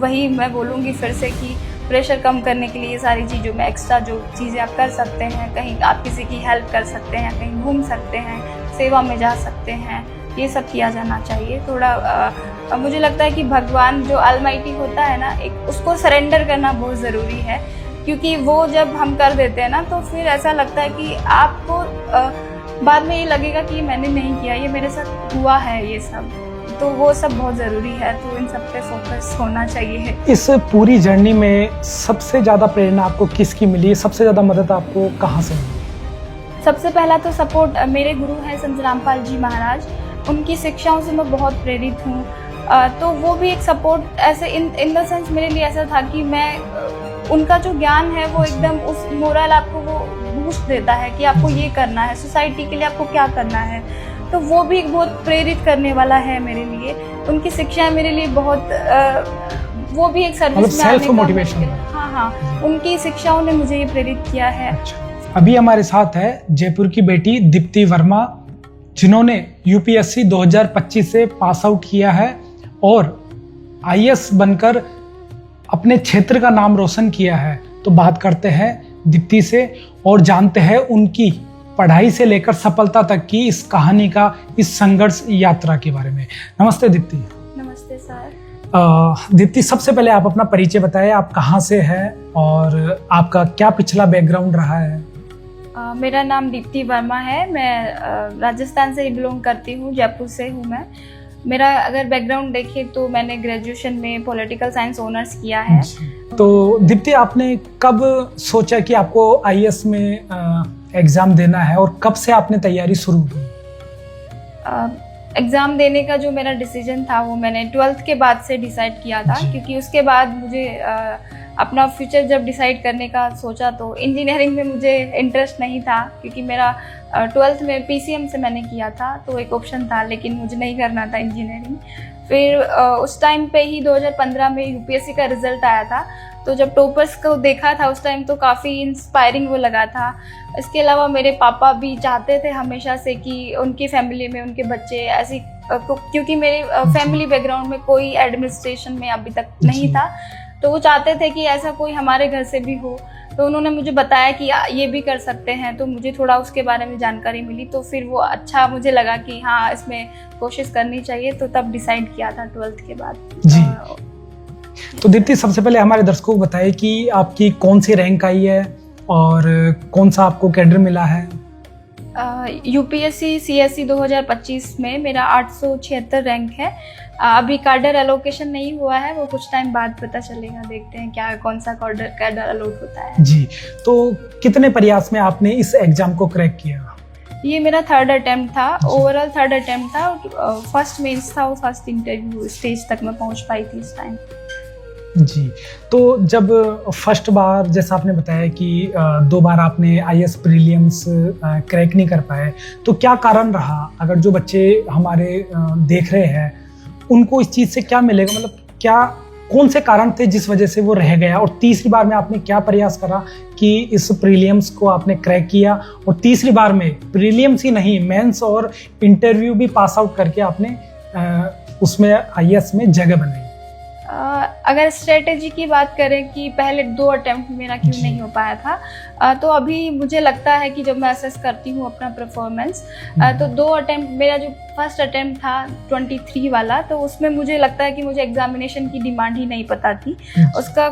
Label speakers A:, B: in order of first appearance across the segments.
A: वही मैं बोलूँगी फिर से कि प्रेशर कम करने के लिए ये सारी चीज़ों में एक्स्ट्रा जो चीज़ें आप कर सकते हैं, कहीं आप किसी की हेल्प कर सकते हैं, कहीं घूम सकते हैं, सेवा में जा सकते हैं, ये सब किया जाना चाहिए। थोड़ा मुझे लगता है कि भगवान जो ऑलमाइटी होता है ना, एक उसको सरेंडर करना बहुत ज़रूरी है, क्योंकि वो जब हम कर देते हैं ना तो फिर ऐसा लगता है कि आपको बाद में ये लगेगा कि मैंने नहीं किया, ये मेरे साथ हुआ है ये सब, तो वो सब बहुत ज़रूरी है। तो इन सब पे फोकस होना चाहिए।
B: इस पूरी जर्नी में सबसे ज़्यादा प्रेरणा आपको किसकी मिली, सबसे ज़्यादा मदद आपको कहाँ से मिली?
A: सबसे पहला तो सपोर्ट मेरे गुरु हैं संत रामपाल जी महाराज, उनकी शिक्षाओं से मैं बहुत प्रेरित हूँ। तो वो भी एक सपोर्ट ऐसे इन द सेंस मेरे लिए ऐसा था कि मैं उनका जो ज्ञान है वो एकदम उस मोरल आपको वो बूस्ट देता है कि आपको ये करना है, सोसाइटी के लिए आपको क्या करना है, तो वो भी बहुत प्रेरित करने वाला है मेरे लिए। उनकी शिक्षाएं मेरे लिए बहुत वो भी एक सर्विस में
B: सेल्फ मोटिवेशन।
A: हाँ, उनकी शिक्षाओं ने मुझे ये प्रेरित किया है।
B: अभी हमारे साथ है जयपुर की बेटी दीप्ति वर्मा, जिन्होंने यूपीएससी 2025 से पास आउट किया है और आईएएस बनकर अपने क्षेत्र का नाम रोशन किया है। तो बात करते हैं दीप्ति से और जानते हैं उनकी पढ़ाई से लेकर सफलता तक की इस कहानी का, इस संघर्ष यात्रा के बारे में। नमस्ते दीप्ति।
A: नमस्ते सर।
B: दीप्ति, सबसे पहले आप अपना परिचय बताएं, आप कहाँ से हैं और आपका क्या पिछला बैकग्राउंड रहा है?
A: मेरा नाम दीप्ति वर्मा है, मैं राजस्थान से ही बिलोंग करती हूँ, जयपुर से हूँ मैं। मेरा अगर बैकग्राउंड देखें तो मैंने ग्रेजुएशन में पॉलिटिकल साइंस ऑनर्स किया है।
B: तो दीप्ति, आपने कब सोचा कि आपको आईएएस में एग्ज़ाम देना है और कब से आपने तैयारी शुरू की?
A: एग्ज़ाम देने का जो मेरा डिसीजन था वो मैंने 12th के बाद से डिसाइड किया था, क्योंकि उसके बाद मुझे अपना फ्यूचर जब डिसाइड करने का सोचा तो इंजीनियरिंग में मुझे इंटरेस्ट नहीं था, क्योंकि मेरा 12th में पीसीएम से मैंने किया था, तो एक ऑप्शन था, लेकिन मुझे नहीं करना था इंजीनियरिंग। फिर उस टाइम पे ही 2015 में यूपीएससी का रिजल्ट आया था, तो जब टॉपर्स को देखा था उस टाइम तो काफ़ी इंस्पायरिंग वो लगा था। इसके अलावा मेरे पापा भी चाहते थे हमेशा से कि उनकी फैमिली में उनके बच्चे ऐसी, क्योंकि मेरे फैमिली बैकग्राउंड में कोई एडमिनिस्ट्रेशन में अभी तक नहीं था, तो वो चाहते थे कि ऐसा कोई हमारे घर से भी हो। तो उन्होंने मुझे बताया कि ये भी कर सकते हैं, तो मुझे थोड़ा उसके बारे में जानकारी मिली, तो फिर वो अच्छा मुझे लगा कि हाँ इसमें कोशिश करनी चाहिए, तो तब डिसाइड किया था 12th के बाद।
B: जी। तो दीप्ति, सबसे पहले हमारे दर्शकों को बताइए कि आपकी कौन सी रैंक आई है और कौन सा आपको कैडर मिला है?
A: यूपीएससी सीएससी 2025 में मेरा 876 रैंक है। अभी कैडर एलोकेशन नहीं हुआ है, वो कुछ टाइम बाद पता चलेगा, देखते हैं क्या कौन सा कैडर अलॉट होता है।
B: जी, तो कितने प्रयास में आपने इस एग्जाम को क्रैक किया?
A: ये मेरा 3rd अटेम्प्ट था, ओवरऑल 3rd अटेम्प्ट था। फर्स्ट मेंस था, वो फर्स्ट इंटरव्यू स्टेज तक मैं पहुंच पाई थी इस टाइम।
B: जी, तो जब फर्स्ट बार, जैसा आपने बताया कि 2 बार आपने आईएएस प्रीलिम्स क्रैक नहीं कर पाए, तो क्या कारण रहा? अगर जो बच्चे हमारे देख रहे हैं उनको इस चीज़ से क्या मिलेगा, मतलब क्या कौन से कारण थे जिस वजह से वो रह गया? और तीसरी बार में आपने क्या प्रयास करा कि इस प्रीलिम्स को आपने क्रैक किया और तीसरी बार में प्रीलिम्स ही नहीं, मेंस और इंटरव्यू भी पास आउट करके आपने उसमें आईएएस में जगह बनाई?
A: अगर स्ट्रेटेजी की बात करें कि पहले 2 अटेम्प्ट मेरा क्यों नहीं हो पाया था, तो अभी मुझे लगता है कि जब मैं असेस करती हूँ अपना परफॉर्मेंस, तो 2 अटेम्प्ट, मेरा जो फर्स्ट अटेम्प्ट था 23 वाला, तो उसमें मुझे लगता है कि मुझे एग्जामिनेशन की डिमांड ही नहीं पता थी। उसका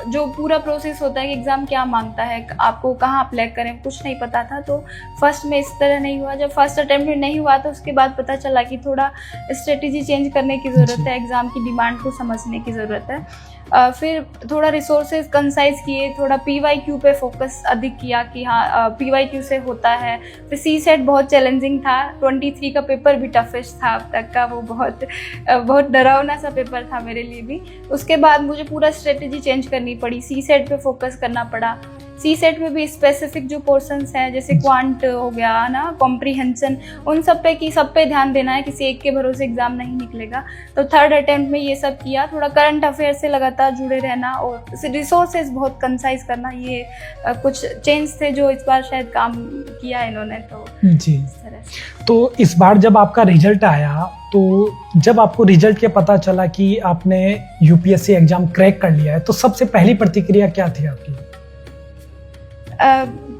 A: जो पूरा प्रोसेस होता है कि एग्ज़ाम क्या मांगता है, आपको कहाँ अप्लाई करें, कुछ नहीं पता था। तो फर्स्ट में इस तरह नहीं हुआ। जब फर्स्ट अटेम्प्ट में नहीं हुआ तो उसके बाद पता चला कि थोड़ा स्ट्रेटेजी चेंज करने की ज़रूरत है, एग्ज़ाम की डिमांड को समझने की ज़रूरत है। फिर थोड़ा रिसोर्सेज कंसाइज किए, थोड़ा PYQ पे फोकस अधिक किया कि हाँ PYQ से होता है। फिर CSET बहुत चैलेंजिंग था, 23 का पेपर भी टफेस्ट था अब तक का, वो बहुत डरावना सा पेपर था मेरे लिए भी। उसके बाद मुझे पूरा स्ट्रेटेजी चेंज करनी पड़ी, CSET पे फोकस करना पड़ा, सी सेट में भी स्पेसिफिक जो पोर्शंस हैं जैसे क्वांट हो गया ना, कॉम्प्रीहेंशन, उन सब पे ध्यान देना है, किसी एक के भरोसे एग्जाम नहीं निकलेगा। तो थर्ड अटेम्प्ट में ये सब किया, थोड़ा करंट अफेयर से लगातार जुड़े रहना और रिसोर्सेज बहुत कंसाइज करना, ये कुछ चेंज थे जो इस बार शायद काम किया इन्होंने। तो
B: जी,
A: इस तरह से।
B: तो इस बार जब आपका रिजल्ट आया, तो जब आपको रिजल्ट के पता चला कि आपने यूपीएससी एग्जाम क्रैक कर लिया है, तो सबसे पहली प्रतिक्रिया क्या थी आपकी?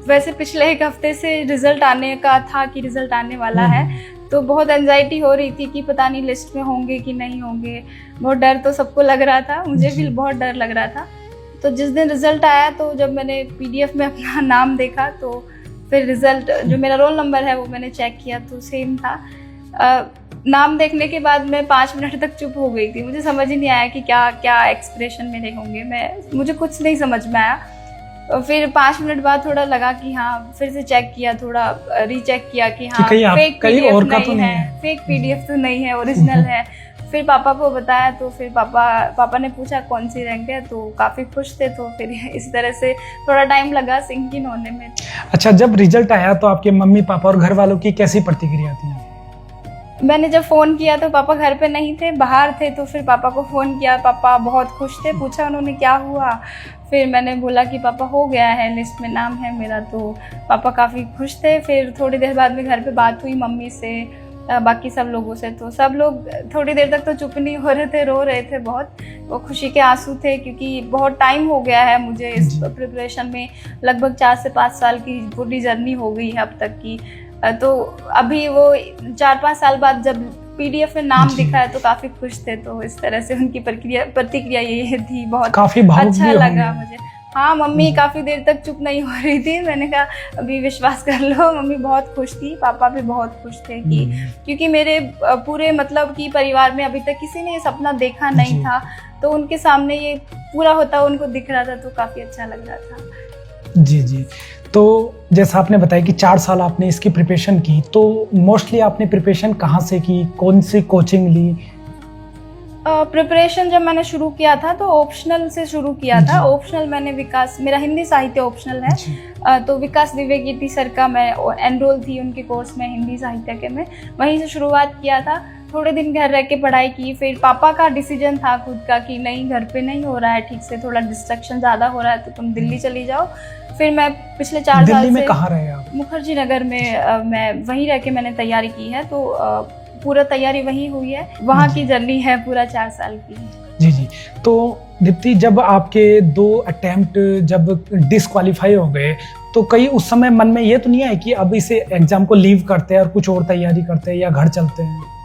A: वैसे पिछले एक हफ्ते से रिजल्ट आने का था कि रिजल्ट आने वाला है, तो बहुत एंजाइटी हो रही थी कि पता नहीं लिस्ट में होंगे कि नहीं होंगे। बहुत डर तो सबको लग रहा था, मुझे भी बहुत डर लग रहा था। तो जिस दिन रिजल्ट आया, तो जब मैंने पीडीएफ में अपना नाम देखा, तो फिर रिजल्ट जो मेरा रोल नंबर है वो मैंने चेक किया तो सेम था। नाम देखने के बाद मैं 5 मिनट तक चुप हो गई थी, मुझे समझ ही नहीं आया कि क्या क्या एक्सप्रेशन मेरे होंगे, मुझे कुछ नहीं समझ में आया। फिर 5 मिनट बाद थोड़ा लगा कि हाँ, फिर से चेक किया, थोड़ा रीचेक किया कि हाँ फेक पीडीएफ नहीं है, फेक पीडीएफ तो नहीं है, ओरिजिनल है। फिर पापा को बताया, तो फिर पापा ने पूछा कौन सी रैंक है, तो काफ़ी खुश थे। तो फिर इस तरह से थोड़ा टाइम लगा सिंक इन होने में।
B: अच्छा, जब रिजल्ट आया तो आपके मम्मी पापा और घर वालों की कैसी प्रतिक्रिया थी?
A: मैंने जब फ़ोन किया तो पापा घर पे नहीं थे, बाहर थे। तो फिर पापा को फ़ोन किया, पापा बहुत खुश थे, पूछा उन्होंने क्या हुआ। फिर मैंने बोला कि पापा हो गया है, लिस्ट में नाम है मेरा। तो पापा काफ़ी खुश थे। फिर थोड़ी देर बाद में घर पे बात हुई मम्मी से, बाकी सब लोगों से। तो सब लोग थोड़ी देर तक तो चुप नहीं हो रहे थे, रो रहे थे बहुत, वो खुशी के आंसू थे, क्योंकि बहुत टाइम हो गया है मुझे इस प्रिपरेशन में। लगभग 4 से 5 साल की पूरी जर्नी हो गई है अब तक की। तो अभी वो 4-5 साल बाद जब पीडीएफ में नाम दिखा है तो काफी खुश थे। तो इस तरह से उनकी प्रतिक्रिया ये थी, बहुत
B: काफी
A: अच्छा लगा मुझे। हाँ, मम्मी काफी देर तक चुप नहीं हो रही थी। मैंने कहा अभी विश्वास कर लो। मम्मी बहुत खुश थी, पापा भी बहुत खुश थे कि क्योंकि मेरे पूरे मतलब कि परिवार में अभी तक किसी ने ये सपना देखा नहीं था, तो उनके सामने ये पूरा होता उनको दिख रहा था, तो काफी अच्छा लग रहा था।
B: जी जी। तो जैसा आपने बताया कि 4 साल आपने इसकी प्रिपरेशन की, तो मोस्टली आपने प्रिपरेशन कहाँ से की, कौन सी कोचिंग ली?
A: प्रिपरेशन जब मैंने शुरू किया था तो ऑप्शनल से शुरू किया था। ऑप्शनल मैंने विकास, मेरा हिंदी साहित्य ऑप्शनल है, तो विकास दिव्यकीर्ति सर का मैं एनरोल थी उनके कोर्स में, हिंदी साहित्य के में, वहीं से शुरुआत किया था। थोड़े दिन घर रह के पढ़ाई की। फिर पापा का डिसीजन था खुद का कि नहीं, घर पे नहीं हो रहा है ठीक से, थोड़ा डिस्ट्रक्शन ज़्यादा हो रहा है, तो तुम दिल्ली चली जाओ। फिर मैं पिछले 4 साल से
B: दिल्ली में कहाँ रहे आप?
A: मुखर्जी नगर में मैं वहीं रह के मैंने तैयारी की है, तो पूरा तैयारी वहीं हुई है। वहाँ की जर्नी है पूरा 4 साल की।
B: जी जी। तो दीप्ति, जब आपके 2 अटेम्प्ट जब डिसक्वालीफाई हो गए, तो कहीं उस समय मन में ये तो नहीं आया कि अब इसे एग्जाम को लीव करते हैं और कुछ और तैयारी करते हैं या घर चलते हैं?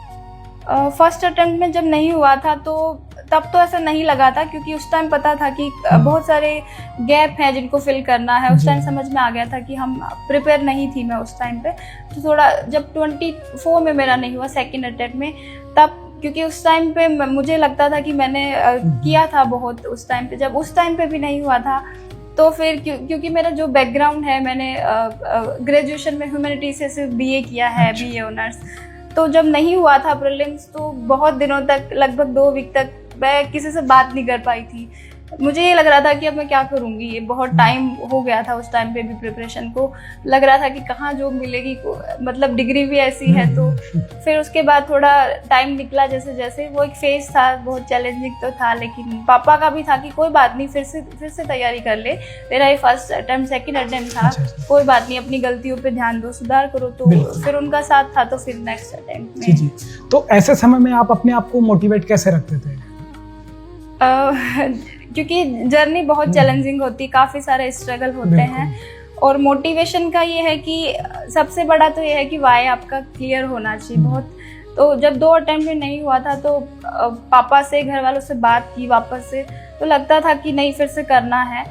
A: फर्स्ट अटेम्प्ट में जब नहीं हुआ था तो तब तो ऐसा नहीं लगा था, क्योंकि उस टाइम पता था कि बहुत सारे गैप हैं जिनको फिल करना है। उस टाइम समझ में आ गया था कि हम प्रिपेयर नहीं थी मैं उस टाइम पे। तो थोड़ा जब 24 में मेरा नहीं हुआ सेकंड अटेम्प्ट में, तब क्योंकि उस टाइम पे मुझे लगता था कि मैंने किया था बहुत उस टाइम पे, जब उस टाइम पे भी नहीं हुआ था तो फिर क्योंकि मेरा जो बैकग्राउंड है, मैंने ग्रेजुएशन में ह्यूमैनिटीज से सिर्फ BA किया है, BA ऑनर्स। तो जब नहीं हुआ था प्रीलिम्स, तो बहुत दिनों तक, लगभग 2 वीक तक मैं किसी से बात नहीं कर पाई थी। मुझे ये लग रहा था कि अब मैं क्या करूँगी, ये बहुत टाइम हो गया था उस टाइम पे भी प्रिपरेशन को। लग रहा था कि कहाँ जॉब मिलेगी, मतलब डिग्री भी ऐसी है। तो फिर उसके बाद थोड़ा टाइम निकला, जैसे जैसे वो एक फेज था, बहुत चैलेंजिंग तो था, लेकिन पापा का भी था कि कोई बात नहीं, फिर से तैयारी कर ले, तेरा ये फर्स्ट अटेम्प्ट सेकंड अटेम्प्ट था, कोई बात नहीं, अपनी गलतियों पे ध्यान दो, सुधार करो। तो फिर उनका साथ था, तो फिर नेक्स्ट अटेम्प्ट में।
B: जी जी। तो ऐसे समय में आप अपने आप को मोटिवेट कैसे रखते थे?
A: क्योंकि जर्नी बहुत चैलेंजिंग होती, काफ़ी सारे स्ट्रगल होते हैं, और मोटिवेशन का ये है कि सबसे बड़ा तो ये है कि वाई आपका क्लियर होना चाहिए बहुत। तो जब 2 अटेम्प्ट में नहीं हुआ था तो पापा से, घर वालों से बात की वापस से, तो लगता था कि नहीं, फिर से करना है।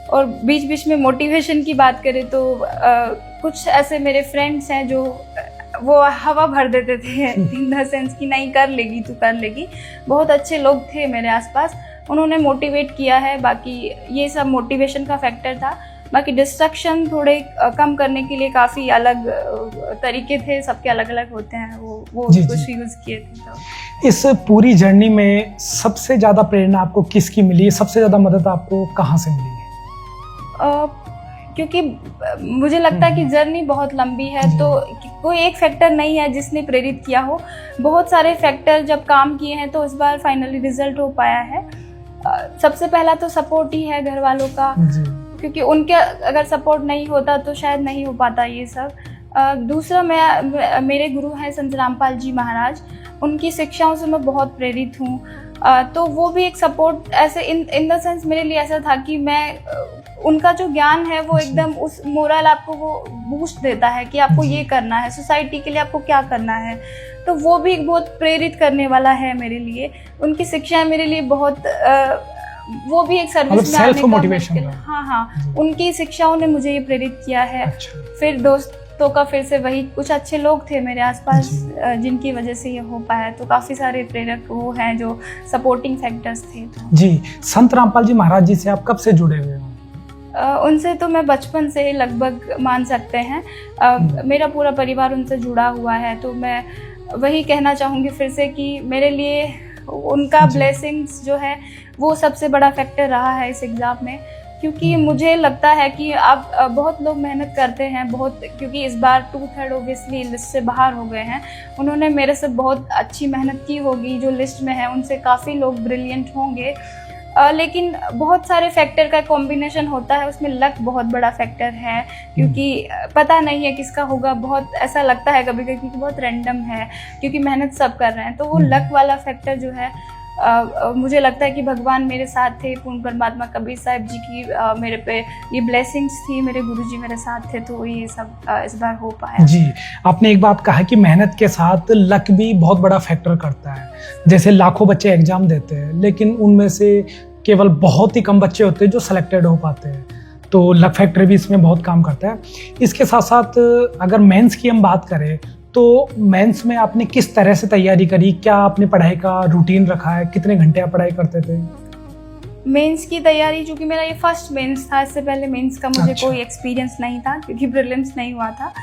A: और बीच बीच में मोटिवेशन की बात करें तो कुछ ऐसे मेरे फ्रेंड्स हैं जो वो हवा भर देते थे इन द सेंस कि नहीं, कर लेगी तू, कर लेगी। बहुत अच्छे लोग थे मेरे आसपास, उन्होंने मोटिवेट किया है। बाकी ये सब मोटिवेशन का फैक्टर था। बाकी डिस्ट्रक्शन थोड़े कम करने के लिए काफ़ी अलग तरीके थे, सबके अलग अलग होते हैं, वो कुछ यूज़ किए थे। तो
B: इस पूरी जर्नी में सबसे ज़्यादा प्रेरणा आपको किसकी मिली? सबसे ज़्यादा मदद आपको कहाँ से मिली?
A: क्योंकि मुझे लगता है कि जर्नी बहुत लंबी है, तो कोई एक फैक्टर नहीं है जिसने प्रेरित किया हो, बहुत सारे फैक्टर जब काम किए हैं तो इस बार फाइनली रिजल्ट हो पाया है। सबसे पहला तो सपोर्ट ही है घर वालों का, क्योंकि उनके अगर सपोर्ट नहीं होता तो शायद नहीं हो पाता ये सब। दूसरा, मेरे गुरु हैं संत रामपाल जी महाराज, उनकी शिक्षाओं से मैं बहुत प्रेरित हूँ। तो वो भी एक सपोर्ट ऐसे इन द सेंस मेरे लिए ऐसा था कि मैं उनका जो ज्ञान है वो एकदम उस मोरल आपको वो बूस्ट देता है कि आपको ये करना है, सोसाइटी के लिए आपको क्या करना है, तो वो भी बहुत प्रेरित करने वाला है मेरे लिए। उनकी शिक्षाएं मेरे लिए बहुत वो भी एक सर्विस में आने का मोटिवेशन। हाँ, उनकी शिक्षाओं ने मुझे ये प्रेरित किया है। फिर दोस्तों का फिर से वही कुछ अच्छे लोग थे मेरे आसपास जिनकी वजह से ये हो पाया, तो काफ़ी सारे प्रेरक वो हैं जो सपोर्टिंग फैक्टर्स थे।
B: जी, संत रामपाल जी महाराज जी से आप कब से जुड़े हुए हो?
A: उनसे तो मैं बचपन से ही लगभग मान सकते हैं, मेरा पूरा परिवार उनसे जुड़ा हुआ है, तो मैं वही कहना चाहूँगी फिर से कि मेरे लिए उनका ब्लेसिंग्स जो है वो सबसे बड़ा फैक्टर रहा है इस एग्ज़ाम में। क्योंकि मुझे लगता है कि अब बहुत लोग मेहनत करते हैं बहुत, क्योंकि इस बार 2/3 ओबियसली लिस्ट से बाहर हो गए हैं। उन्होंने मेरे से बहुत अच्छी मेहनत की होगी, जो लिस्ट में है उनसे काफ़ी लोग ब्रिलियंट होंगे, लेकिन बहुत सारे फैक्टर का कॉम्बिनेशन होता है, उसमें लक बहुत बड़ा फैक्टर है, क्योंकि पता नहीं है किसका होगा। बहुत ऐसा लगता है कभी कभी कि बहुत रैंडम है, क्योंकि मेहनत सब कर रहे हैं, तो वो लक वाला फैक्टर जो है मुझे लगता है कि भगवान मेरे साथ थे, पूर्ण परमात्मा कबीर साहिब जी की मेरे पे ये ब्लेसिंग्स थी, मेरे गुरुजी मेरे साथ थे, तो ये सब इस बार हो पाया।
B: जी, आपने एक बात कहा कि मेहनत के साथ लक भी बहुत बड़ा फैक्टर करता है। जैसे लाखों बच्चे एग्जाम देते हैं, लेकिन उनमें से केवल बहुत ही कम बच्चे होते हैं जो सेलेक्टेड हो पाते हैं, तो लक फैक्टर भी इसमें बहुत काम करता है। इसके साथ साथ अगर मेंस की हम बात करें तो मेंस में आपने किस तरह से तैयारी करी? क्या आपने पढ़ाई का रूटीन रखा है? कितने घंटे आप पढ़ाई करते थे?
A: मेंस की तैयारी, चूँकि मेरा ये फर्स्ट मेंस था, इससे पहले मेंस का मुझे कोई एक्सपीरियंस नहीं था, क्योंकि प्रीलिम्स नहीं हुआ था।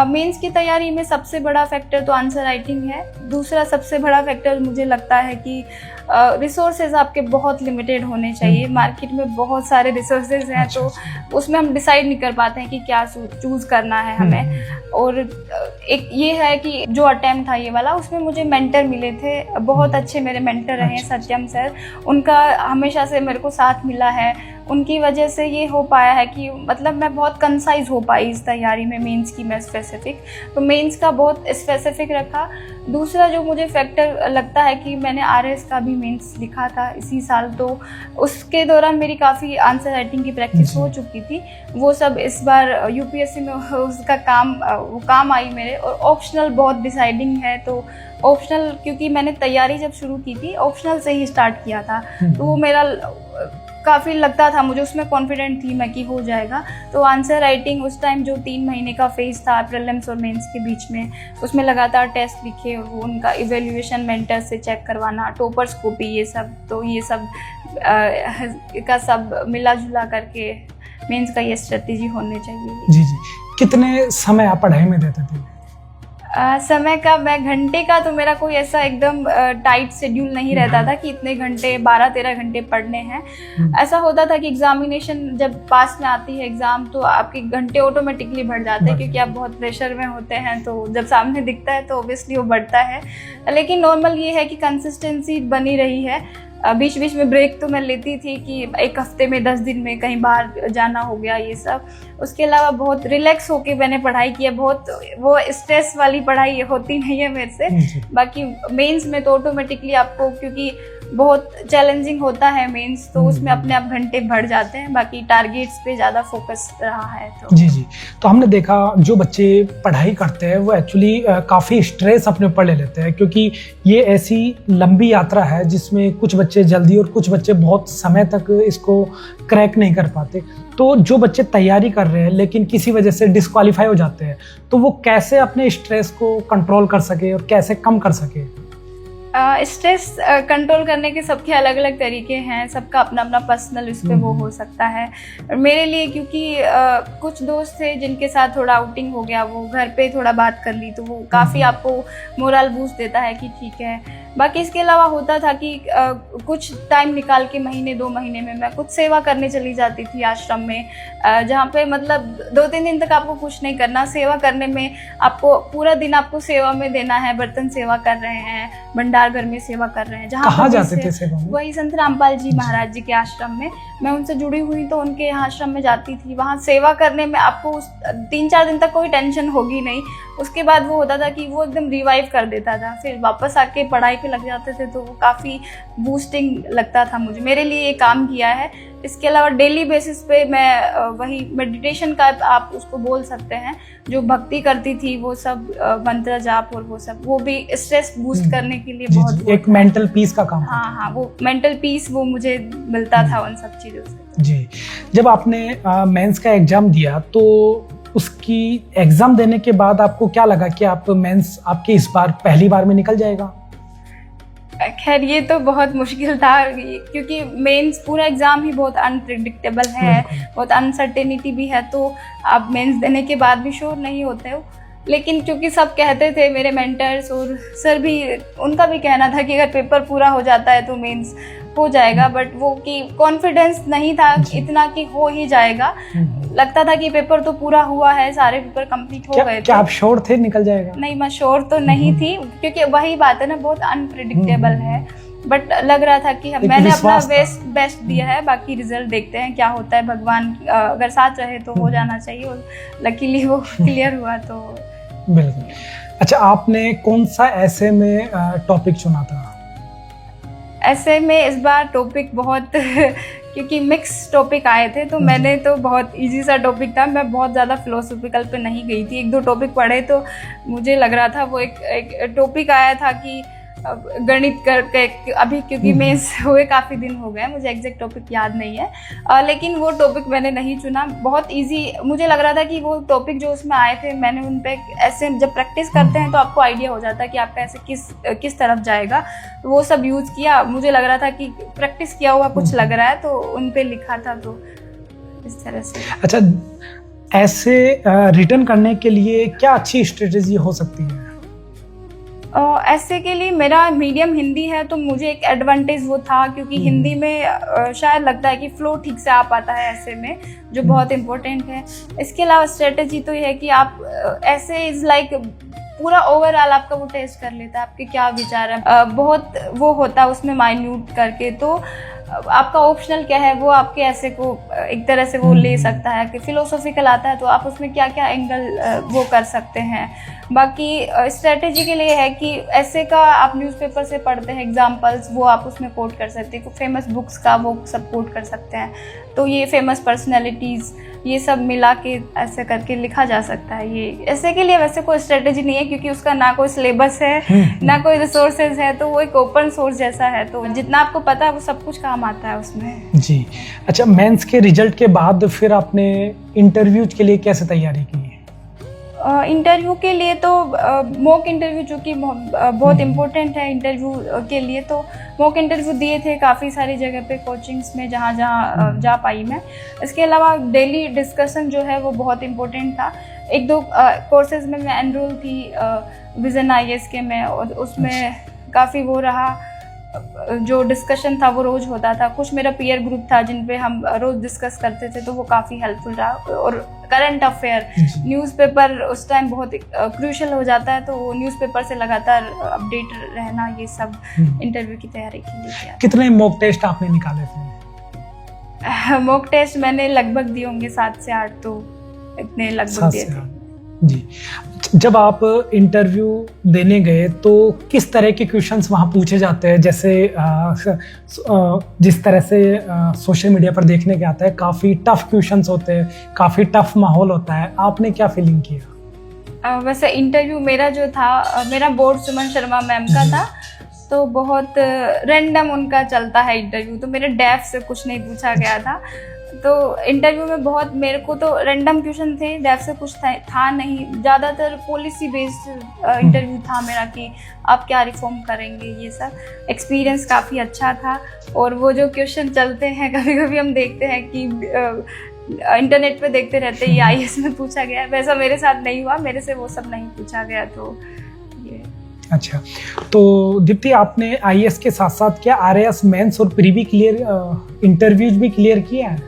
A: मेंस की तैयारी में सबसे बड़ा फैक्टर तो आंसर राइटिंग है। दूसरा सबसे बड़ा फैक्टर मुझे लगता है कि रिसोर्सेज आपके बहुत लिमिटेड होने चाहिए। मार्केट में बहुत सारे रिसोर्सेज हैं, तो उसमें हम डिसाइड नहीं कर पाते हैं कि क्या चूज़ करना है हमें। और एक ये है कि जो अटेम्प्ट था ये वाला, उसमें मुझे मेंटर मिले थे, बहुत अच्छे मेरे मेंटर रहे हैं सत्यम सर, उनका हमेशा से मेरे को साथ मिला है। उनकी वजह से ये हो पाया है कि मतलब मैं बहुत कंसाइज हो पाई इस तैयारी में, मेंस की मैं स्पेसिफिक, तो मेंस का बहुत स्पेसिफिक रखा। दूसरा जो मुझे फैक्टर लगता है कि मैंने आरएस का भी मेंस लिखा था इसी साल, तो उसके दौरान मेरी काफ़ी आंसर राइटिंग की प्रैक्टिस हो चुकी थी। वो सब इस बार यूपीएससी में उसका काम आई मेरे। और ऑप्शनल बहुत डिसाइडिंग है, तो ऑप्शनल क्योंकि मैंने तैयारी जब शुरू की थी ऑप्शनल से ही स्टार्ट किया था, तो वो मेरा काफ़ी लगता था, मुझे उसमें कॉन्फिडेंट थी मैं कि हो जाएगा। तो आंसर राइटिंग उस टाइम जो 3 महीने का फेज था प्रीलिम्स और मेंस के बीच में, उसमें लगातार टेस्ट लिखे और वो उनका इवेल्युएशन मेंटर से चेक करवाना, टॉपर्स कॉपी, ये सब, तो ये सब का सब मिला जुला करके मेंस का ये स्ट्रेटेजी होनी चाहिए।
B: जी, कितने समय आप पढ़ाई में देते थे?
A: समय का, मैं घंटे का तो मेरा कोई ऐसा एकदम टाइट शेड्यूल नहीं रहता था कि इतने घंटे 12-13 घंटे पढ़ने हैं। ऐसा होता था कि एग्जामिनेशन जब पास में आती है एग्ज़ाम, तो आपके घंटे ऑटोमेटिकली बढ़ जाते हैं, क्योंकि आप बहुत प्रेशर में होते हैं, तो जब सामने दिखता है तो ऑब्वियसली वो बढ़ता है। लेकिन नॉर्मल ये है कि कंसिस्टेंसी बनी रही है। बीच बीच में ब्रेक तो मैं लेती थी कि 1 हफ्ते में 10 दिन में कहीं बाहर जाना हो गया, ये सब। उसके अलावा बहुत रिलैक्स होके मैंने पढ़ाई की है, बहुत वो स्ट्रेस वाली पढ़ाई होती नहीं है मेरे से। बाकी मेंस में तो ऑटोमेटिकली आपको, क्योंकि बहुत चैलेंजिंग होता है मेंस, तो उसमें अपने आप घंटे बढ़ जाते हैं। बाकी टारगेट्स पे ज़्यादा फोकस रहा है। तो
B: जी, तो हमने देखा जो बच्चे पढ़ाई करते हैं वो एक्चुअली काफ़ी स्ट्रेस अपने ऊपर ले लेते हैं, क्योंकि ये ऐसी लंबी यात्रा है जिसमें कुछ बच्चे जल्दी और कुछ बच्चे बहुत समय तक इसको क्रैक नहीं कर पाते। तो जो बच्चे तैयारी कर रहे हैं लेकिन किसी वजह से डिस्क्वालीफाई हो जाते हैं, तो वो कैसे अपने स्ट्रेस को कंट्रोल कर सके और कैसे कम कर सके?
A: स्ट्रेस कंट्रोल करने के सबके अलग अलग तरीके हैं, सबका अपना अपना पर्सनल इस पे वो हो सकता है। मेरे लिए क्योंकि कुछ दोस्त थे जिनके साथ थोड़ा आउटिंग हो गया, वो घर पे थोड़ा बात कर ली, तो वो काफ़ी आपको मोरल बूस्ट देता है कि ठीक है। बाकी इसके अलावा होता था कि कुछ टाइम निकाल के महीने 2 महीने में मैं कुछ सेवा करने चली जाती थी आश्रम में, जहाँ पे मतलब 2-3 दिन तक आपको कुछ नहीं करना, सेवा करने में आपको पूरा दिन आपको सेवा में देना है, बर्तन सेवा कर रहे हैं, भंडार घर में सेवा कर रहे हैं। जहाँ
B: कहाँ जाते थे सेवा में?
A: वही संत रामपाल जी महाराज जी के आश्रम में, मैं उनसे जुड़ी हुई तो उनके यहाँ आश्रम में जाती थी। वहाँ सेवा करने में आपको 3-4 दिन तक कोई टेंशन होगी नहीं, उसके बाद वो होता था कि वो एकदम रिवाइव कर देता था, फिर वापस आके पढ़ाई पे लग जाते थे, तो वो काफ़ी बूस्टिंग लगता था मुझे। मेरे लिए ये काम किया है। इसके अलावा डेली बेसिस पे मैं वही मेडिटेशन का आप उसको बोल सकते हैं, जो भक्ति करती थी वो सब मंत्र जाप और वो सब, वो भी स्ट्रेस बूस्ट करने के लिए बहुत
B: एक मेंटल पीस का काम।
A: हाँ, वो मेंटल पीस वो मुझे मिलता था उन सब चीज़ों से।
B: जी, जब आपने मेंस का एग्जाम दिया तो उसकी एग्जाम देने के बाद आपको क्या लगा कि आप मेंस आपके इस बार पहली बार में निकल जाएगा?
A: खैर ये तो बहुत मुश्किल था, क्योंकि मेंस पूरा एग्ज़ाम ही बहुत अनप्रिडिक्टेबल है, बहुत अनसर्टेनिटी भी है, तो आप मेंस देने के बाद भी श्योर नहीं होते हो। लेकिन क्योंकि सब कहते थे, मेरे मेंटर्स और सर भी, उनका भी कहना था कि अगर पेपर पूरा हो जाता है तो मेंस हो जाएगा, बट वो कि कॉन्फिडेंस नहीं था इतना कि हो ही जाएगा। लगता था कि पेपर तो पूरा हुआ है, सारे पेपर कंप्लीट हो गए थे।
B: क्या आप श्योर थे निकल जाएगा?
A: नहीं, मैं श्योर तो नहीं थी, क्योंकि वही बात है ना, बहुत अनप्रिडिक्टेबल है, बट लग रहा था कि मैंने अपना बेस्ट दिया है, बाकी रिजल्ट देखते हैं क्या होता है, भगवान अगर साथ रहे तो हो जाना चाहिए, और लकीली वो क्लियर हुआ। तो
B: बिल्कुल। अच्छा, आपने कौन सा ऐसे में टॉपिक चुना था?
A: ऐसे में इस बार टॉपिक बहुत क्योंकि मिक्स टॉपिक आए थे, तो मैंने तो बहुत इजी सा टॉपिक था, मैं बहुत ज़्यादा फिलोसॉफिकल पे नहीं गई थी। 1-2 टॉपिक पढ़े तो मुझे लग रहा था, वो एक टॉपिक आया था कि गणित करके, अभी क्योंकि मेंस हुए काफ़ी दिन हो गए, मुझे एग्जैक्ट टॉपिक याद नहीं है, लेकिन वो टॉपिक मैंने नहीं चुना। बहुत इजी मुझे लग रहा था कि वो टॉपिक जो उसमें आए थे, मैंने उन पे ऐसे जब प्रैक्टिस करते हैं तो आपको आइडिया हो जाता है कि आपका ऐसे किस तरफ जाएगा, तो वो सब यूज़ किया। मुझे लग रहा था कि प्रैक्टिस किया हुआ कुछ लग रहा है, तो उन पे लिखा था, तो इस तरह से।
B: अच्छा, ऐसे रिटर्न करने के लिए क्या अच्छी स्ट्रेटेजी हो सकती है?
A: ऐसे के लिए मेरा मीडियम हिंदी है, तो मुझे एक एडवांटेज वो था, क्योंकि हिंदी में शायद लगता है कि फ्लो ठीक से आ पाता है ऐसे में, जो बहुत इम्पोर्टेंट है। इसके अलावा स्ट्रेटेजी तो ये है कि आप ऐसे इज लाइक पूरा ओवरऑल आपका वो टेस्ट कर लेता है, आपके क्या विचार है, बहुत वो होता है उसमें माइन्यूट करके, तो आपका ऑप्शनल क्या है वो आपके ऐसे को एक तरह से वो ले सकता है। कि फिलोसॉफिकल आता है तो आप उसमें क्या क्या एंगल वो कर सकते हैं। बाकी स्ट्रेटेजी के लिए है कि ऐसे का आप न्यूज़पेपर से पढ़ते हैं एग्जांपल्स, वो आप उसमें कोट कर सकते हैं, फेमस बुक्स का वो सब कोट कर सकते हैं, तो ये फेमस पर्सनैलिटीज़ ये सब मिला के ऐसे करके लिखा जा सकता है। ये ऐसे के लिए वैसे कोई स्ट्रेटेजी नहीं है, क्योंकि उसका ना कोई सिलेबस है ना कोई रिसोर्सेज है, तो वो एक ओपन सोर्स जैसा है, तो जितना आपको पता है वो सब कुछ काम आता है उसमें।
B: जी। अच्छा, मेंस के रिजल्ट के बाद फिर आपने इंटरव्यू के लिए कैसे तैयारी की?
A: इंटरव्यू के लिए तो मॉक इंटरव्यू जो कि बहुत इम्पोर्टेंट है इंटरव्यू के लिए, तो मॉक इंटरव्यू दिए थे काफ़ी सारी जगह पे कोचिंग्स में, जहाँ जा पाई मैं। इसके अलावा डेली डिस्कशन जो है वो बहुत इम्पोर्टेंट था। 1-2 कोर्सेज में मैं एनरोल थी विजन IAS के में, और उसमें काफ़ी वो रहा, जो डिस्कशन था वो रोज़ होता था। कुछ मेरा पीयर ग्रुप था जिन पे हम रोज़ डिस्कस करते थे, तो वो काफ़ी हेल्पफुल रहा। और करंट अफेयर न्यूज़पेपर उस टाइम बहुत क्रूशल हो जाता है, तो वो न्यूज़पेपर से लगातार अपडेट रहना, ये सब इंटरव्यू की तैयारी के लिए किया।
B: कितने मॉक टेस्ट आपने निकाले थे?
A: मॉक टेस्ट मैंने लगभग दिए होंगे 7 से 8, तो इतने लगभग दिए थे।
B: जी। जब आप इंटरव्यू देने गए तो किस तरह के क्वेश्चंस वहाँ पूछे जाते हैं? जैसे जिस तरह से सोशल मीडिया पर देखने के आता है, काफ़ी टफ क्वेश्चंस होते हैं, काफ़ी टफ माहौल होता है, आपने क्या फीलिंग किया?
A: वैसे इंटरव्यू मेरा जो था, मेरा बोर्ड सुमन शर्मा मैम का था, तो बहुत रैंडम उनका चलता है इंटरव्यू, तो मेरे डेफ से कुछ नहीं पूछा गया था। तो इंटरव्यू में बहुत मेरे को तो रैंडम क्वेश्चन थे, डेफ से कुछ था नहीं, ज़्यादातर पॉलिसी बेस्ड इंटरव्यू था मेरा कि आप क्या रिफॉर्म करेंगे, ये सब। एक्सपीरियंस काफ़ी अच्छा था। और वो जो क्वेश्चन चलते हैं कभी कभी हम देखते हैं कि इंटरनेट पे देखते रहते हैं, ये IAS में पूछा गया है, वैसा मेरे साथ नहीं हुआ, मेरे से वो सब नहीं पूछा गया। तो ये
B: अच्छा, तो दीप्ति आपने आईएएस के साथ साथ क्या आरएएस मेंस और प्री भी क्लियर इंटरव्यूज भी क्लियर किया है?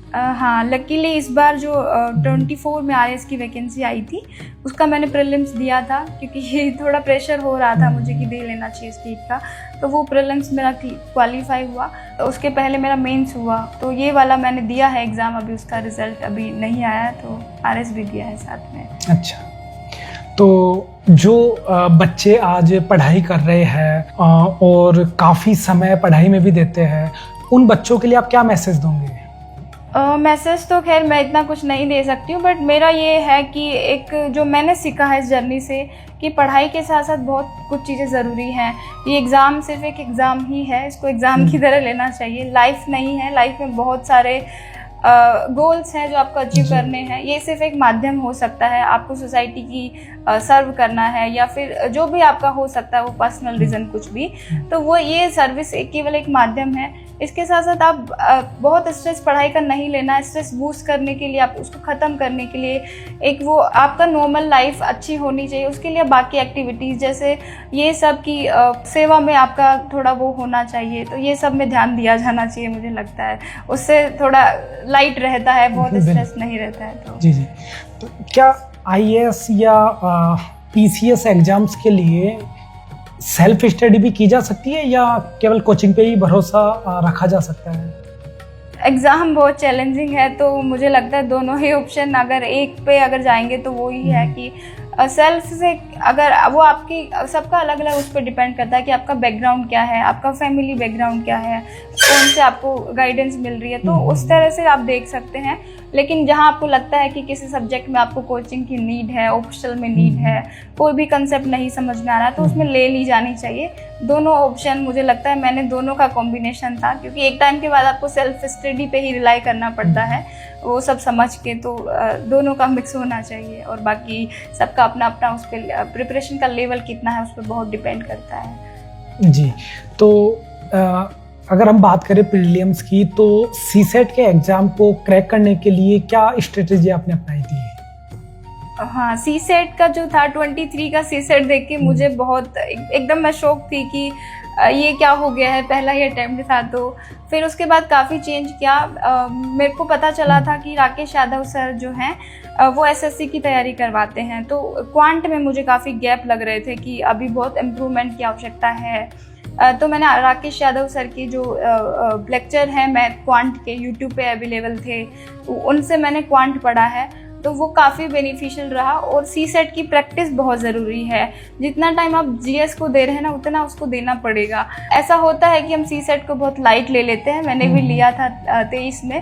A: हाँ, लकीली इस बार जो 24 में आरएएस की वैकेंसी आई थी उसका मैंने प्रीलिम्स दिया था, क्योंकि ये थोड़ा प्रेशर हो रहा था मुझे कि दे लेना चाहिए स्टेट का। तो वो प्रीलिम्स मेरा क्वालिफाई हुआ, तो उसके पहले मेरा मेंस हुआ, तो ये वाला मैंने दिया है एग्ज़ाम। अभी उसका रिजल्ट अभी नहीं आया है, तो आरएएस भी दिया है साथ में।
B: अच्छा, तो जो बच्चे आज पढ़ाई कर रहे हैं और काफ़ी समय पढ़ाई में भी देते हैं, उन बच्चों के लिए आप क्या मैसेज दोगे?
A: मैसेज तो खैर मैं इतना कुछ नहीं दे सकती हूँ, बट मेरा ये है कि एक जो मैंने सीखा है इस जर्नी से कि पढ़ाई के साथ साथ बहुत कुछ चीज़ें ज़रूरी हैं। ये एग्ज़ाम सिर्फ एक एग्ज़ाम ही है, इसको एग्ज़ाम की तरह लेना चाहिए। लाइफ नहीं है, लाइफ में बहुत सारे गोल्स हैं जो आपको अचीव करने हैं। ये सिर्फ एक माध्यम हो सकता है, आपको सोसाइटी की सर्व करना है, या फिर जो भी आपका हो सकता है वो पर्सनल रीज़न कुछ भी, तो वो ये सर्विस केवल एक माध्यम है। इसके साथ साथ आप बहुत स्ट्रेस पढ़ाई का नहीं लेना, स्ट्रेस बूस्ट करने के लिए, आप उसको ख़त्म करने के लिए एक वो आपका नॉर्मल लाइफ अच्छी होनी चाहिए, उसके लिए बाकी एक्टिविटीज़ जैसे ये सब की सेवा में आपका थोड़ा वो होना चाहिए। तो ये सब में ध्यान दिया जाना चाहिए, मुझे लगता है उससे थोड़ा लाइट रहता है, बहुत स्ट्रेस नहीं रहता है। तो
B: जी, तो क्या आईएएस या पीसीएस एग्जाम्स के लिए सेल्फ स्टडी भी की जा सकती है या केवल कोचिंग पे ही भरोसा रखा जा सकता है?
A: एग्ज़ाम बहुत चैलेंजिंग है, तो मुझे लगता है दोनों ही ऑप्शन अगर एक पे अगर जाएंगे तो वो ही है कि सेल्फ से अगर वो आपकी सबका अलग अलग उस पर डिपेंड करता है कि आपका बैकग्राउंड क्या है, आपका फैमिली बैकग्राउंड क्या है, कौन से आपको गाइडेंस मिल रही है, तो उस तरह से आप देख सकते हैं। लेकिन जहाँ आपको लगता है कि किसी सब्जेक्ट में आपको कोचिंग की नीड है, ऑप्शनल में नीड है, कोई भी कंसेप्ट नहीं समझ में आ रहा, तो उसमें ले ली जानी चाहिए। दोनों ऑप्शन मुझे लगता है मैंने दोनों का कॉम्बिनेशन था, क्योंकि एक टाइम के बाद आपको सेल्फ स्टडी पे ही रिलाई करना पड़ता है वो सब समझ के, तो दोनों का मिक्स होना चाहिए। और बाकी सबका अपना अपना उस पर प्रिपरेशन का लेवल कितना है उस पर बहुत डिपेंड करता है।
B: जी, तो अगर हम बात करें प्रीलिम्स की, तो सीसेट के एग्ज़ाम को क्रैक करने के लिए क्या स्ट्रेटेजी आपने अपनाई थी?
A: हाँ, सीसेट का जो था 23 का सीसेट देख के मुझे बहुत एकदम मैं शॉक थी कि ये क्या हो गया है, पहला ही अटेम्प्ट था। तो फिर उसके बाद काफ़ी चेंज किया। मेरे को पता चला था कि राकेश यादव सर जो हैं वो एसएससी की तैयारी करवाते हैं, तो क्वांट में मुझे काफ़ी गैप लग रहे थे कि अभी बहुत इम्प्रूवमेंट की आवश्यकता है। तो मैंने राकेश यादव सर की जो लेक्चर हैं मैथ क्वांट के यूट्यूब पे अवेलेबल थे, उनसे मैंने क्वांट पढ़ा है, तो वो काफ़ी बेनिफिशियल रहा। और सीसेट की प्रैक्टिस बहुत ज़रूरी है, जितना टाइम आप जीएस को दे रहे हैं ना उतना उसको देना पड़ेगा। ऐसा होता है कि हम सीसेट को बहुत लाइट ले लेते हैं, मैंने भी लिया था 23 में,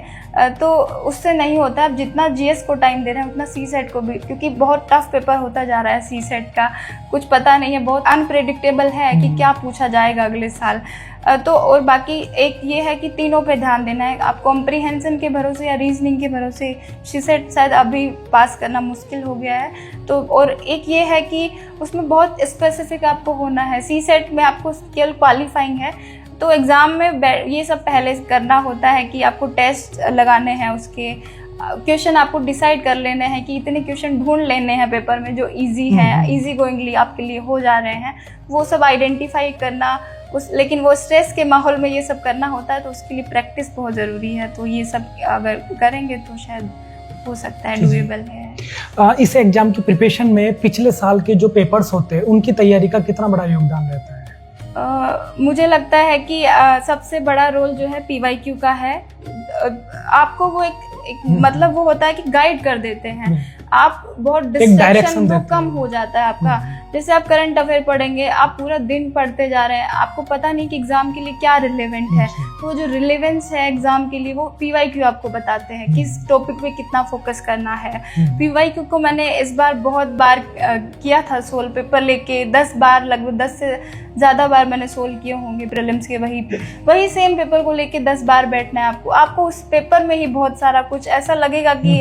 A: तो उससे नहीं होता। आप जितना जीएस को टाइम दे रहे हैं उतना सीसेट को भी, क्योंकि बहुत टफ पेपर होता जा रहा है सीसेट का, कुछ पता नहीं है, बहुत अनप्रेडिक्टेबल है कि क्या पूछा जाएगा अगले साल। तो और बाकी एक ये है कि तीनों पे ध्यान देना है। आप कॉम्प्रिहेंशन के भरोसे या रीजनिंग के भरोसे सीसेट शायद अभी पास करना मुश्किल हो गया है। तो और एक ये है कि उसमें बहुत स्पेसिफिक आपको होना है। सीसेट में आपको केवल क्वालिफाइंग है, तो एग्ज़ाम में ये सब पहले करना होता है कि आपको टेस्ट लगाने हैं, उसके क्वेश्चन आपको डिसाइड कर लेने हैं कि इतने क्वेश्चन ढूंढ लेने हैं पेपर में जो इजी हैं, इजी गोइंगली आपके लिए हो जा रहे हैं, वो सब आइडेंटिफाई करना। लेकिन वो स्ट्रेस के माहौल में ये सब करना होता है, तो उसके लिए प्रैक्टिस बहुत ज़रूरी है। तो ये सब अगर करेंगे तो शायद हो सकता है, डूएबल है।
B: इस एग्ज़ाम की प्रिपरेशन में पिछले साल के जो पेपर्स होते हैं उनकी तैयारी का कितना बड़ा योगदान रहता है?
A: मुझे लगता है कि सबसे बड़ा रोल जो है पीवाईक्यू का है। आपको वो एक मतलब वो होता है कि गाइड कर देते हैं, आप बहुत डिस्ट्रैक्शन वो कम हो जाता है आपका। जैसे आप करंट अफेयर पढ़ेंगे, आप पूरा दिन पढ़ते जा रहे हैं, आपको पता नहीं कि एग्जाम के लिए क्या रिलेवेंट है, तो जो रिलेवेंस है एग्जाम के लिए वो पीवाईक्यू आपको बताते हैं किस टॉपिक पे कितना फोकस करना है। पीवाईक्यू को मैंने इस बार बहुत बार किया था सोल्व, पेपर लेके 10 बार, लगभग 10 से ज़्यादा बार मैंने सोल्व किए होंगे प्रीलिम्स के। वही सेम पेपर को लेके 10 बार बैठना है आपको उस पेपर में ही बहुत सारा कुछ ऐसा लगेगा कि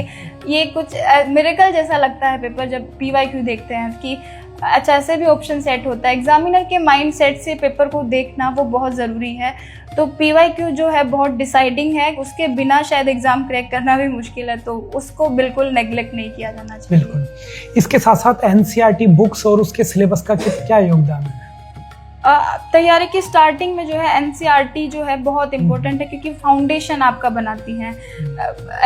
A: ये कुछ मिरेकल जैसा लगता है पेपर जब पीवाईक्यू देखते हैं कि अच्छा ऐसे भी ऑप्शन सेट होता है। एग्जामिनर के माइंड सेट से पेपर को देखना वो बहुत ज़रूरी है। तो PYQ जो है बहुत डिसाइडिंग है, उसके बिना शायद एग्ज़ाम क्रैक करना भी मुश्किल है, तो उसको बिल्कुल नेग्लेक्ट नहीं किया जाना चाहिए।
B: बिल्कुल। इसके साथ साथ NCERT बुक्स और उसके सिलेबस का क्या योगदान है?
A: तैयारी की स्टार्टिंग में जो है NCERT जो है बहुत इंपॉर्टेंट है, क्योंकि फाउंडेशन आपका बनाती है।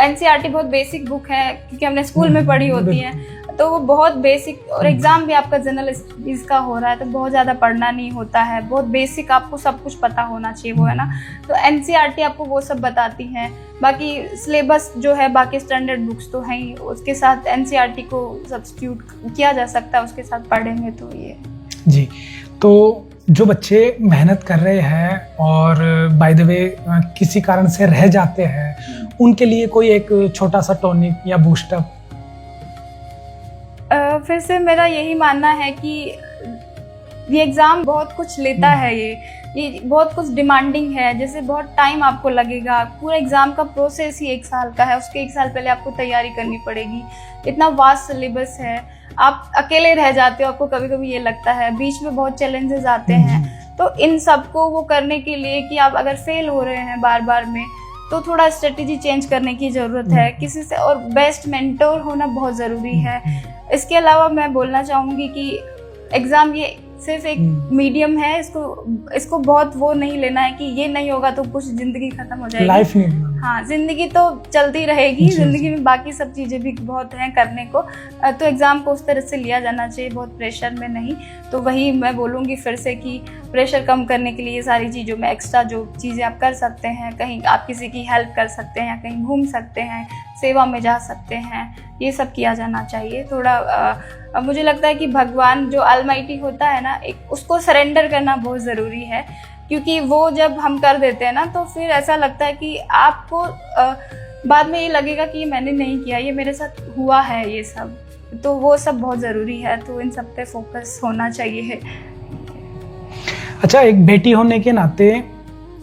A: NCERT बहुत बेसिक बुक है, क्योंकि हमने स्कूल में पढ़ी होती है, तो वो बहुत बेसिक, और एग्जाम भी आपका जनरल स्टडीज का हो रहा है तो बहुत ज़्यादा पढ़ना नहीं होता है, बहुत बेसिक आपको सब कुछ पता होना चाहिए, वो है ना। तो NCERT आपको वो सब बताती है। बाकी सिलेबस जो है बाकी स्टैंडर्ड बुक्स तो हैं ही, उसके साथ NCERT को सब्स्टिट्यूट किया जा सकता है, उसके साथ पढ़ेंगे तो ये।
B: जी, तो जो बच्चे मेहनत कर रहे हैं और बाय द वे किसी कारण से रह जाते हैं, उनके लिए कोई एक छोटा सा टॉनिक या बूस्टअप?
A: फिर से मेरा यही मानना है कि ये एग्ज़ाम बहुत कुछ लेता है, ये बहुत कुछ डिमांडिंग है, जैसे बहुत टाइम आपको लगेगा। पूरा एग्ज़ाम का प्रोसेस ही 1 साल का है, उसके 1 साल पहले आपको तैयारी करनी पड़ेगी। इतना वास्ट सिलेबस है, आप अकेले रह जाते हो, आपको कभी कभी ये लगता है, बीच में बहुत चैलेंजेस आते हैं। तो इन सब को वो करने के लिए कि आप अगर फेल हो रहे हैं बार बार में, तो थोड़ा स्ट्रेटेजी चेंज करने की ज़रूरत है किसी से, और बेस्ट मेंटोर होना बहुत ज़रूरी है। इसके अलावा मैं बोलना चाहूँगी कि एग्ज़ाम ये सिर्फ एक मीडियम है, इसको बहुत वो नहीं लेना है कि ये नहीं होगा तो कुछ ज़िंदगी ख़त्म हो जाएगी,
B: लाइफ नहीं।
A: हाँ, ज़िंदगी तो चलती रहेगी, ज़िंदगी में बाकी सब चीज़ें भी बहुत हैं करने को। तो एग्ज़ाम को उस तरह से लिया जाना चाहिए, बहुत प्रेशर में नहीं। तो वही मैं बोलूँगी फिर से कि प्रेशर कम करने के लिए ये सारी चीज़ों में एक्स्ट्रा जो चीज़ें आप कर सकते हैं, कहीं आप किसी की हेल्प कर सकते हैं, कहीं घूम सकते हैं, सेवा में जा सकते हैं, ये सब किया जाना चाहिए। थोड़ा मुझे लगता है कि भगवान जो ऑलमाइटी होता है ना, एक उसको सरेंडर करना बहुत ज़रूरी है, क्योंकि वो जब हम कर देते हैं ना तो फिर ऐसा लगता है कि आपको बाद में ये लगेगा कि मैंने नहीं किया, ये मेरे साथ हुआ है ये सब, तो वो सब बहुत ज़रूरी है। तो इन सब पे फोकस होना चाहिए।
B: अच्छा, एक बेटी होने के नाते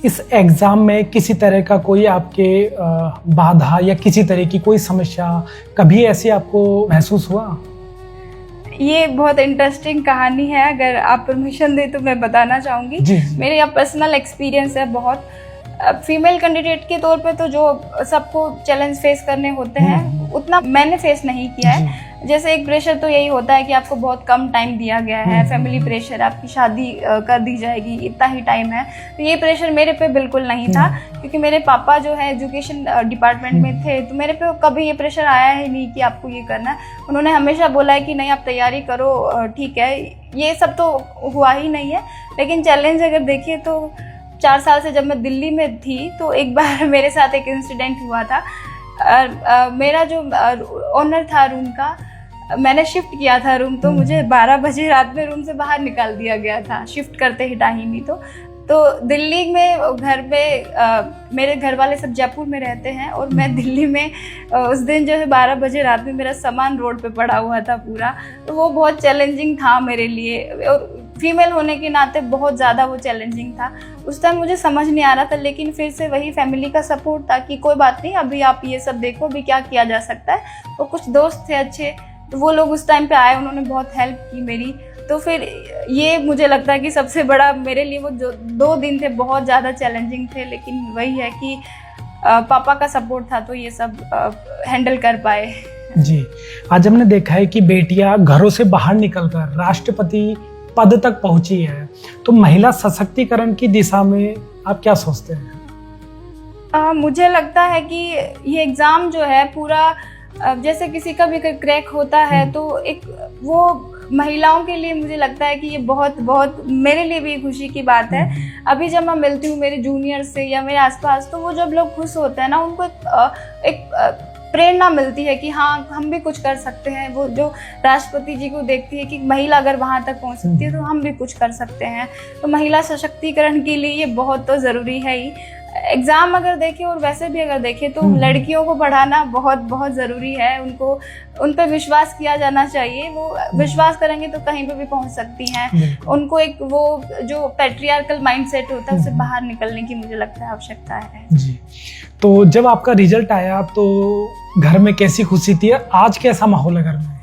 B: इस एग्ज़ाम में किसी तरह का कोई आपके बाधा या किसी तरह की कोई समस्या कभी ऐसी आपको महसूस हुआ?
A: ये बहुत इंटरेस्टिंग कहानी है, अगर आप परमिशन दे तो मैं बताना चाहूँगी। मेरे यहाँ पर्सनल एक्सपीरियंस है बहुत। फीमेल कैंडिडेट के तौर पे तो जो सबको चैलेंज फेस करने होते हैं, उतना मैंने फेस नहीं किया है। जैसे एक प्रेशर तो यही होता है कि आपको बहुत कम टाइम दिया गया है, फैमिली प्रेशर, आपकी शादी कर दी जाएगी, इतना ही टाइम है। तो ये प्रेशर मेरे पे बिल्कुल नहीं था, क्योंकि मेरे पापा जो है एजुकेशन डिपार्टमेंट में थे, तो मेरे पे कभी ये प्रेशर आया ही नहीं कि आपको ये करना है। उन्होंने हमेशा बोला है कि नहीं आप तैयारी करो, ठीक है। ये सब तो हुआ ही नहीं है। लेकिन चैलेंज अगर देखिए तो 4 साल से जब मैं दिल्ली में थी, तो एक बार मेरे साथ एक इंसिडेंट हुआ था। मेरा जो ओनर था रूम का, मैंने शिफ्ट किया था रूम, तो मुझे 12 बजे रात में रूम से बाहर निकाल दिया गया था, शिफ्ट करते ही टाइम ही। तो दिल्ली में घर पे मेरे घर वाले सब जयपुर में रहते हैं, और मैं दिल्ली में उस दिन जो है 12 बजे रात में मेरा सामान रोड पे पड़ा हुआ था पूरा। तो वो बहुत चैलेंजिंग था मेरे लिए, और फीमेल होने के नाते बहुत ज़्यादा वो चैलेंजिंग था। उस टाइम मुझे समझ नहीं आ रहा था, लेकिन फिर से वही फैमिली का सपोर्ट था कि कोई बात नहीं, अभी आप ये सब देखो, अभी क्या किया जा सकता है। और कुछ दोस्त थे अच्छे, तो वो लोग उस टाइम पे आए, उन्होंने बहुत हेल्प की मेरी। तो फिर ये मुझे लगता है कि सबसे बड़ा मेरे लिए वो जो 2 दिन थे बहुत ज़्यादा चैलेंजिंग थे, लेकिन वही है कि पापा का सपोर्ट था, तो ये सब हैंडल कर पाए।
B: जी, आज हमने देखा है कि बेटियां घरों से बाहर निकलकर राष्ट्रपति पद तक पहुंची है, तो महिला सशक्तिकरण की दिशा में आप क्या सोचते हैं?
A: मुझे लगता है कि ये एग्ज़ाम जो है पूरा, जैसे किसी का भी क्रैक होता है, तो एक वो महिलाओं के लिए मुझे लगता है कि ये बहुत बहुत मेरे लिए भी खुशी की बात है। अभी जब मैं मिलती हूँ मेरे जूनियर से या मेरे आसपास, तो वो जब लोग खुश होते हैं ना, उनको एक प्रेरणा मिलती है कि हाँ हम भी कुछ कर सकते हैं। वो जो राष्ट्रपति जी को देखती है कि महिला अगर वहाँ तक पहुँच सकती है, तो हम भी कुछ कर सकते हैं। तो महिला सशक्तिकरण के लिए ये बहुत तो ज़रूरी है ही। एग्ज़ाम अगर देखें और वैसे भी अगर देखें, तो लड़कियों को पढ़ाना बहुत बहुत ज़रूरी है। उन पर विश्वास किया जाना चाहिए। वो विश्वास करेंगे तो कहीं पे भी पहुंच सकती हैं। उनको एक वो जो पैट्रियार्कल माइंडसेट होता है, उससे बाहर निकलने की मुझे लगता है आवश्यकता है।
B: जी, तो जब आपका रिजल्ट आया तो घर में कैसी खुशी थी? आज कैसा माहौल है घर में?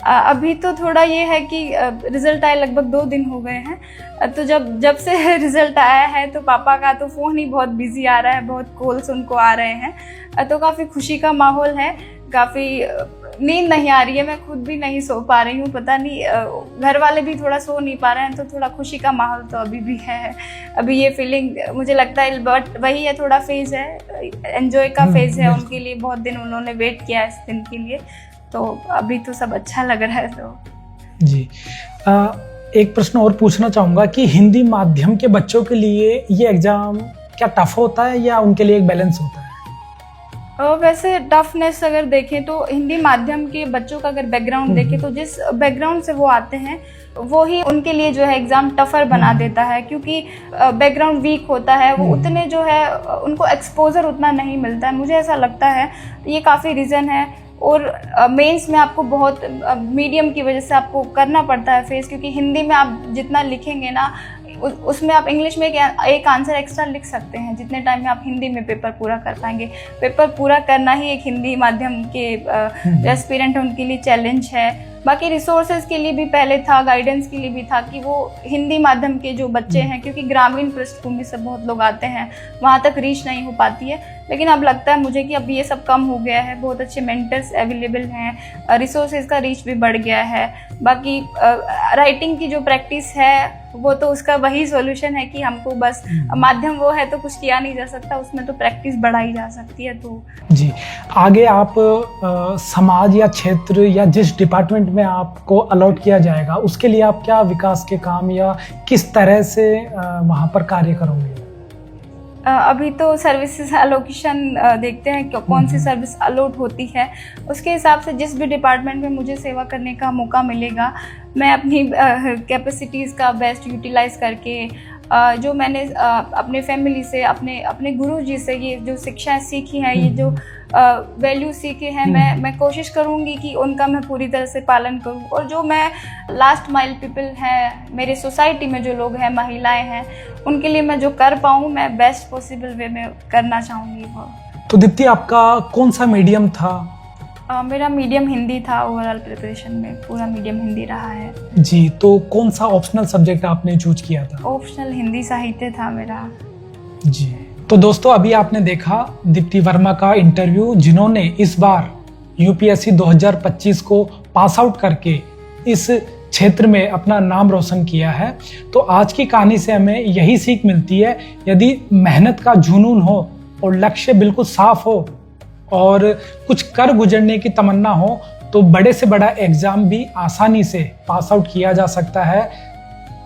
A: अभी तो थोड़ा ये है कि रिजल्ट आए लगभग 2 दिन हो गए हैं। तो जब से रिजल्ट आया है तो पापा का तो फ़ोन ही बहुत बिजी आ रहा है, बहुत कॉल्स उनको आ रहे हैं। तो काफ़ी खुशी का माहौल है, काफ़ी नींद नहीं आ रही है, मैं खुद भी नहीं सो पा रही हूँ, पता नहीं घर वाले भी थोड़ा सो नहीं पा रहे हैं। तो थोड़ा खुशी का माहौल तो अभी भी है। अभी ये फीलिंग मुझे लगता है, बट वही है, थोड़ा फेज़ है, एंजॉय का फेज़ है उनके लिए। बहुत दिन उन्होंने वेट किया इस दिन के लिए, तो अभी तो सब अच्छा लग रहा है। तो
B: जी एक प्रश्न और पूछना चाहूँगा कि हिंदी माध्यम के बच्चों के लिए ये एग्ज़ाम क्या टफ होता है या उनके लिए एक बैलेंस होता है?
A: वैसे टफनेस अगर देखें तो हिंदी माध्यम के बच्चों का अगर बैकग्राउंड देखें तो जिस बैकग्राउंड से वो आते हैं वो ही उनके लिए जो है एग्ज़ाम टफ़र बना देता है, क्योंकि बैकग्राउंड वीक होता है, वो उतने जो है उनको एक्सपोजर उतना नहीं मिलता है, मुझे ऐसा लगता है। ये काफ़ी रीज़न है। और मेंस में आपको बहुत मीडियम की वजह से आपको करना पड़ता है फेस, क्योंकि हिंदी में आप जितना लिखेंगे ना उसमें आप इंग्लिश में एक आंसर एक्स्ट्रा लिख सकते हैं, जितने टाइम में आप हिंदी में पेपर पूरा कर पाएंगे। पेपर पूरा करना ही एक हिंदी माध्यम के एस्पिरेंट हैं उनके लिए चैलेंज है। बाकी रिसोर्सेज के लिए भी पहले था, गाइडेंस के लिए भी था कि वो हिंदी माध्यम के जो बच्चे हैं, क्योंकि ग्रामीण पृष्ठभूमि से बहुत लोग आते हैं, वहाँ तक रीच नहीं हो पाती है। लेकिन अब लगता है मुझे कि अब ये सब कम हो गया है, बहुत अच्छे मेंटर्स अवेलेबल हैं, रिसोर्सेज का रीच भी बढ़ गया है। बाकी राइटिंग की जो प्रैक्टिस है वो तो उसका वही सॉल्यूशन है कि हमको बस माध्यम वो है तो कुछ किया नहीं जा सकता, उसमें तो प्रैक्टिस बढ़ाई जा सकती है। तो जी
B: आगे आप समाज या क्षेत्र या जिस डिपार्टमेंट में आपको अलॉट किया जाएगा उसके लिए आप क्या विकास के काम या किस तरह से वहाँ पर कार्य करोगे?
A: अभी तो सर्विसेज एलोकेशन देखते हैं कि कौन सी सर्विस अलॉट होती है, उसके हिसाब से जिस भी डिपार्टमेंट में मुझे सेवा करने का मौका मिलेगा मैं अपनी कैपेसिटीज़ का बेस्ट यूटिलाइज करके जो मैंने अपने फैमिली से अपने गुरु जी से ये जो शिक्षाएं सीखी हैं, ये जो वैल्यू सीखे हैं, मैं कोशिश करूंगी कि उनका मैं पूरी तरह से पालन करूं। और जो मैं लास्ट माइल पीपल हैं, मेरे सोसाइटी में जो लोग हैं, महिलाएं हैं, उनके लिए मैं जो कर पाऊँ मैं बेस्ट पॉसिबल वे में करना चाहूँगी वो।
B: तो दीप्ति आपका कौन सा मीडियम था?
A: मेरा मीडियम हिंदी था, ओवरऑल प्रिपरेशन में पूरा मीडियम हिंदी रहा है।
B: जी, तो कौन सा ऑप्शनल सब्जेक्ट आपने चूज किया था?
A: ऑप्शनल हिंदी साहित्य था मेरा।
B: जी, तो दोस्तों अभी आपने देखा दीप्ति वर्मा का इंटरव्यू, जिन्होंने इस बार यूपीएससी 2025 को पास आउट करके इस क्षेत्र में अपना नाम रोशन किया है। तो आज की कहानी से हमें यही सीख मिलती है, यदि मेहनत का जुनून हो और लक्ष्य बिल्कुल साफ हो और कुछ कर गुजरने की तमन्ना हो तो बड़े से बड़ा एग्जाम भी आसानी से पास आउट किया जा सकता है।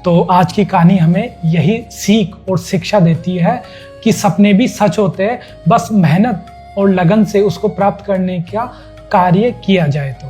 B: तो आज की कहानी हमें यही सीख और शिक्षा देती है कि सपने भी सच होते हैं, बस मेहनत और लगन से उसको प्राप्त करने का कार्य किया जाए तो।